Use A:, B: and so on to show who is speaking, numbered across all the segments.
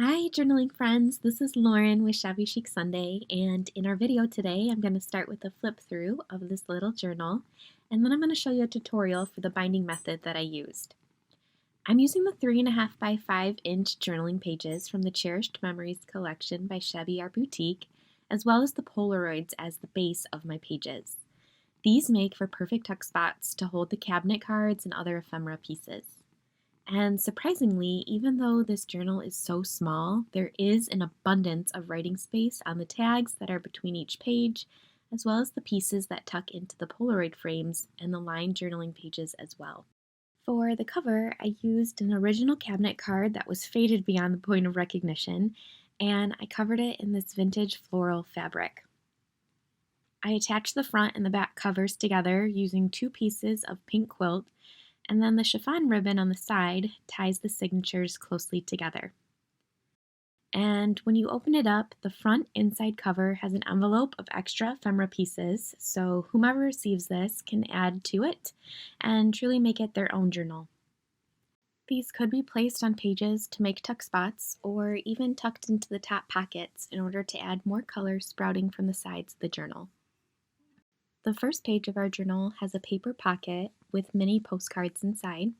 A: Hi, journaling friends. This is Lauren with Shabby Chic Sunday, and in our video today, I'm going to start with a flip through of this little journal, and then I'm going to show you a tutorial for the binding method that I used. I'm using the 3.5 by 5 inch journaling pages from the Cherished Memories collection by Shabby Art Boutique, as well as the Polaroids as the base of my pages. These make for perfect tuck spots to hold the cabinet cards and other ephemera pieces. And surprisingly, even though this journal is so small, there is an abundance of writing space on the tags that are between each page, as well as the pieces that tuck into the Polaroid frames and the lined journaling pages as well. For the cover, I used an original cabinet card that was faded beyond the point of recognition, and I covered it in this vintage floral fabric. I attached the front and the back covers together using 2 pieces of pink quilt, and then the chiffon ribbon on the side ties the signatures closely together. And when you open it up, the front inside cover has an envelope of extra ephemera pieces, so whomever receives this can add to it and truly make it their own journal. These could be placed on pages to make tuck spots or even tucked into the top pockets in order to add more color sprouting from the sides of the journal. The first page of our journal has a paper pocket with mini postcards inside.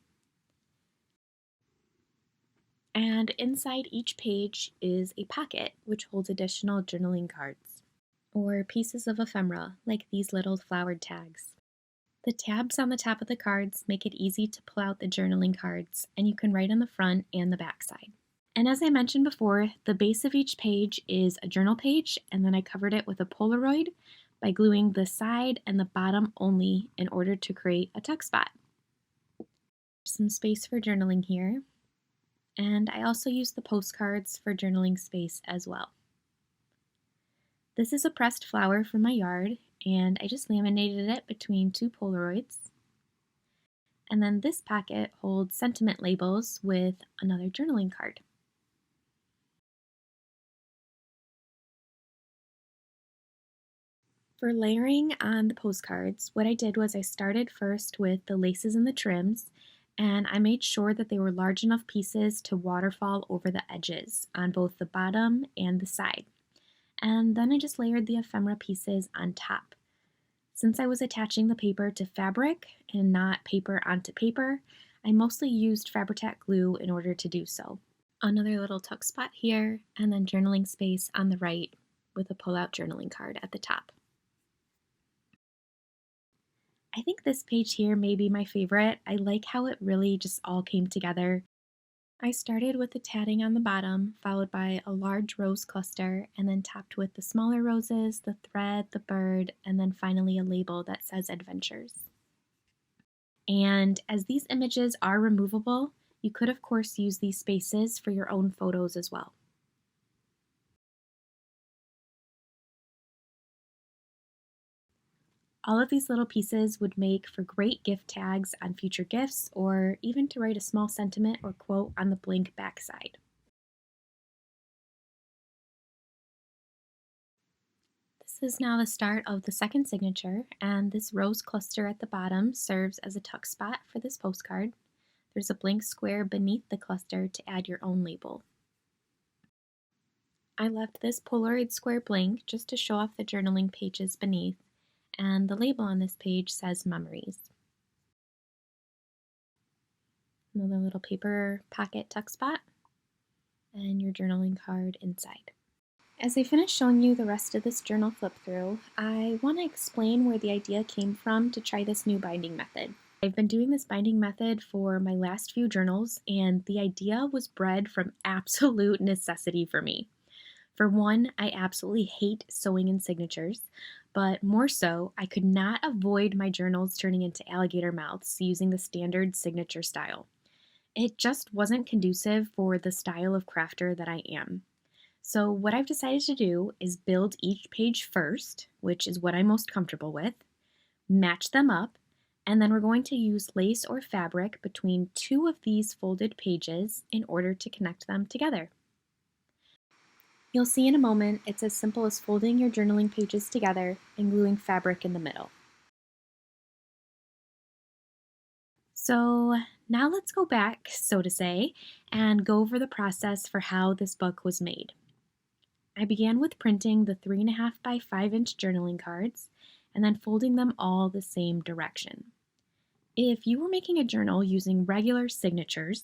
A: And inside each page is a pocket which holds additional journaling cards or pieces of ephemera like these little flowered tags. The tabs on the top of the cards make it easy to pull out the journaling cards, and you can write on the front and the back side. And as I mentioned before, the base of each page is a journal page, and then I covered it with a Polaroid by gluing the side and the bottom only in order to create a tuck spot. Some space for journaling here, and I also used the postcards for journaling space as well. This is a pressed flower from my yard, and I just laminated it between 2 Polaroids. And then this pocket holds sentiment labels with another journaling card. For layering on the postcards, what I did was I started first with the laces and the trims, and I made sure that they were large enough pieces to waterfall over the edges on both the bottom and the side. And then I just layered the ephemera pieces on top. Since I was attaching the paper to fabric and not paper onto paper, I mostly used Fabri-Tac glue in order to do so. Another little tuck spot here, and then journaling space on the right with a pull-out journaling card at the top. I think this page here may be my favorite. I like how it really just all came together. I started with the tatting on the bottom, followed by a large rose cluster, and then topped with the smaller roses, the thread, the bird, and then finally a label that says Adventures. And as these images are removable, you could of course use these spaces for your own photos as well. All of these little pieces would make for great gift tags on future gifts, or even to write a small sentiment or quote on the blank backside. This is now the start of the second signature, and this rose cluster at the bottom serves as a tuck spot for this postcard. There's a blank square beneath the cluster to add your own label. I left this Polaroid square blank just to show off the journaling pages beneath, and the label on this page says Memories. Another little paper pocket tuck spot, and your journaling card inside. As I finish showing you the rest of this journal flip through, I want to explain where the idea came from to try this new binding method. I've been doing this binding method for my last few journals, and the idea was bred from absolute necessity for me. For one, I absolutely hate sewing in signatures, but more so, I could not avoid my journals turning into alligator mouths using the standard signature style. It just wasn't conducive for the style of crafter that I am. So what I've decided to do is build each page first, which is what I'm most comfortable with, match them up, and then we're going to use lace or fabric between 2 of these folded pages in order to connect them together. You'll see in a moment it's as simple as folding your journaling pages together and gluing fabric in the middle. So Now let's go back, so to say, and go over the process for how this book was made. I began with printing the 3.5 by 5-inch journaling cards and then folding them all the same direction. If you were making a journal using regular signatures,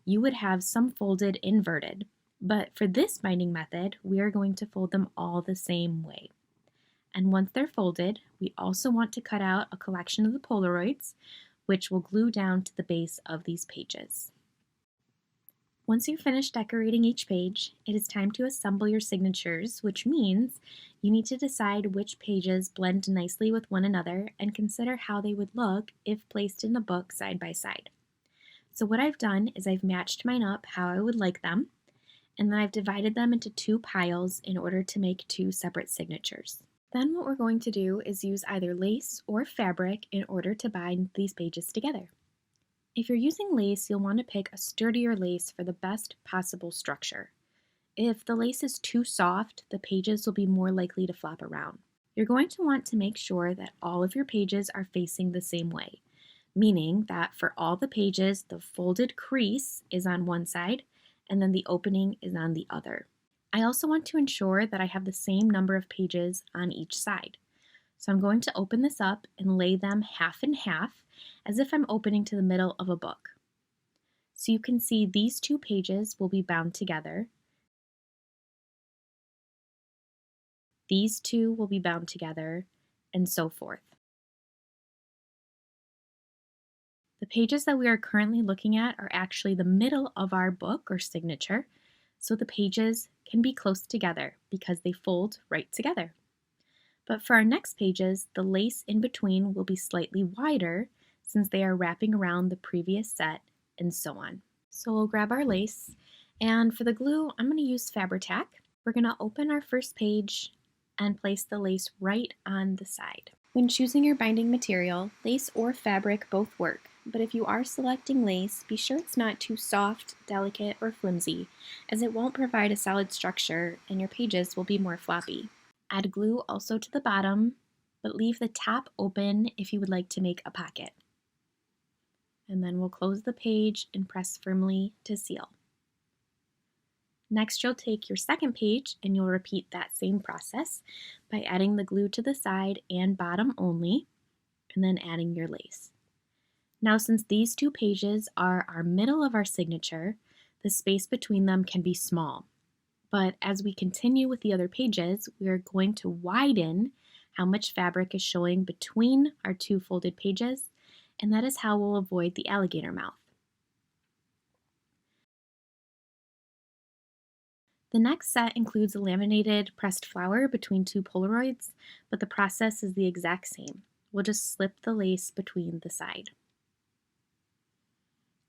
A: you would have some folded inverted, but for this binding method, we are going to fold them all the same way. And once they're folded, we also want to cut out a collection of the Polaroids, which will glue down to the base of these pages. Once you've finished decorating each page, it is time to assemble your signatures, which means you need to decide which pages blend nicely with one another and consider how they would look if placed in a book side by side. So what I've done is I've matched mine up how I would like them, and then I've divided them into 2 piles in order to make 2 separate signatures. Then what we're going to do is use either lace or fabric in order to bind these pages together. If you're using lace, you'll want to pick a sturdier lace for the best possible structure. If the lace is too soft, the pages will be more likely to flop around. You're going to want to make sure that all of your pages are facing the same way, meaning that for all the pages, the folded crease is on one side and then the opening is on the other. I also want to ensure that I have the same number of pages on each side. So I'm going to open this up and lay them half and half as if I'm opening to the middle of a book. So you can see these 2 pages will be bound together. These 2 will be bound together, and so forth. The pages that we are currently looking at are actually the middle of our book or signature, so the pages can be close together because they fold right together. But for our next pages, the lace in between will be slightly wider since they are wrapping around the previous set and so on. So we'll grab our lace, and for the glue, I'm going to use Fabri-Tac. We're going to open our first page and place the lace right on the side. When choosing your binding material, lace or fabric both work, but if you are selecting lace, be sure it's not too soft, delicate, or flimsy, as it won't provide a solid structure and your pages will be more floppy. Add glue also to the bottom, but leave the top open if you would like to make a pocket. And then we'll close the page and press firmly to seal. Next, you'll take your second page and you'll repeat that same process by adding the glue to the side and bottom only, and then adding your lace. Now, since these 2 pages are our middle of our signature, the space between them can be small. But as we continue with the other pages, we are going to widen how much fabric is showing between our 2 folded pages, and that is how we'll avoid the alligator mouth. The next set includes a laminated pressed flower between 2 Polaroids, but the process is the exact same. We'll just slip the lace between the side.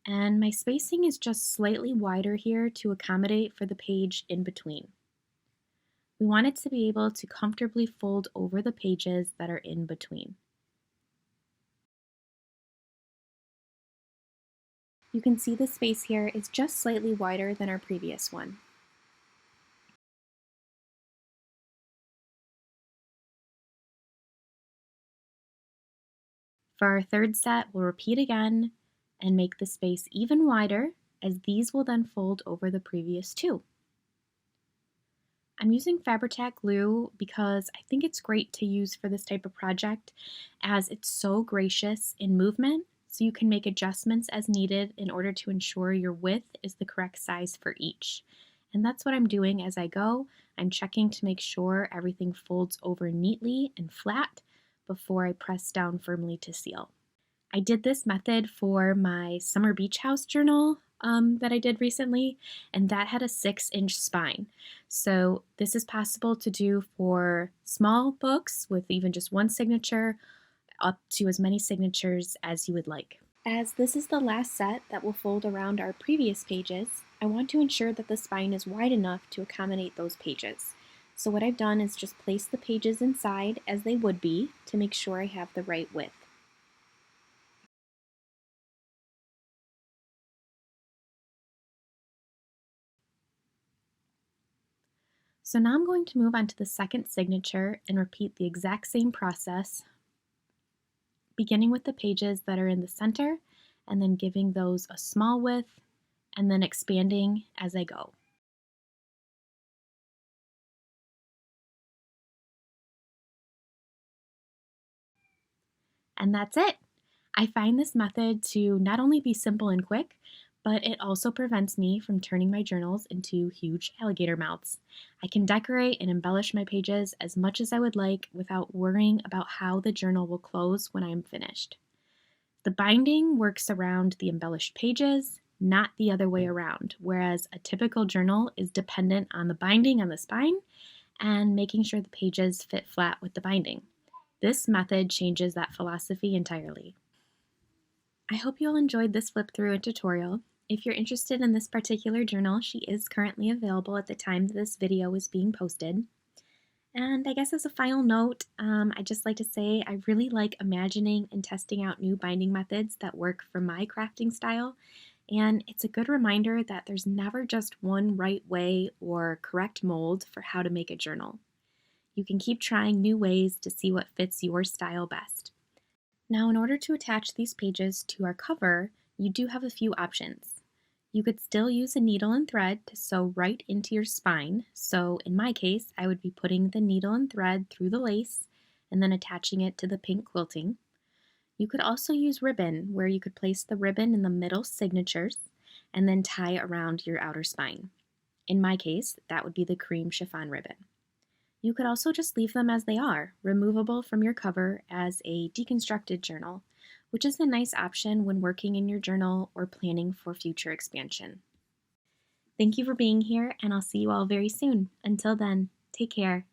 A: And my spacing is just slightly wider here to accommodate for the page in between. We want it to be able to comfortably fold over the pages that are in between. You can see the space here is just slightly wider than our previous one. For our third set, we'll repeat again and make the space even wider, as these will then fold over the previous 2. I'm using Fabri-Tac glue because I think it's great to use for this type of project, as it's so gracious in movement, so you can make adjustments as needed in order to ensure your width is the correct size for each. And that's what I'm doing as I go. I'm checking to make sure everything folds over neatly and flat before I press down firmly to seal. I did this method for my summer beach house journal that I did recently, and that had a 6-inch spine. So this is possible to do for small books with even just 1 signature, up to as many signatures as you would like. As this is the last set that will fold around our previous pages, I want to ensure that the spine is wide enough to accommodate those pages. So what I've done is just place the pages inside as they would be to make sure I have the right width. So now I'm going to move on to the second signature and repeat the exact same process, beginning with the pages that are in the center and then giving those a small width and then expanding as I go. And that's it. I find this method to not only be simple and quick, but it also prevents me from turning my journals into huge alligator mouths. I can decorate and embellish my pages as much as I would like without worrying about how the journal will close when I am finished. The binding works around the embellished pages, not the other way around, whereas a typical journal is dependent on the binding on the spine and making sure the pages fit flat with the binding. This method changes that philosophy entirely. I hope you all enjoyed this flip through and tutorial. If you're interested in this particular journal, she is currently available at the time that this video is being posted. And I guess as a final note, I'd just like to say I really like imagining and testing out new binding methods that work for my crafting style. And it's a good reminder that there's never just one right way or correct mold for how to make a journal. You can keep trying new ways to see what fits your style best. Now, in order to attach these pages to our cover, you do have a few options. You could still use a needle and thread to sew right into your spine. So in my case, I would be putting the needle and thread through the lace and then attaching it to the pink quilting. You could also use ribbon, where you could place the ribbon in the middle signatures and then tie around your outer spine. In my case, that would be the cream chiffon ribbon. You could also just leave them as they are, removable from your cover as a deconstructed journal, which is a nice option when working in your journal or planning for future expansion. Thank you for being here, and I'll see you all very soon. Until then, take care.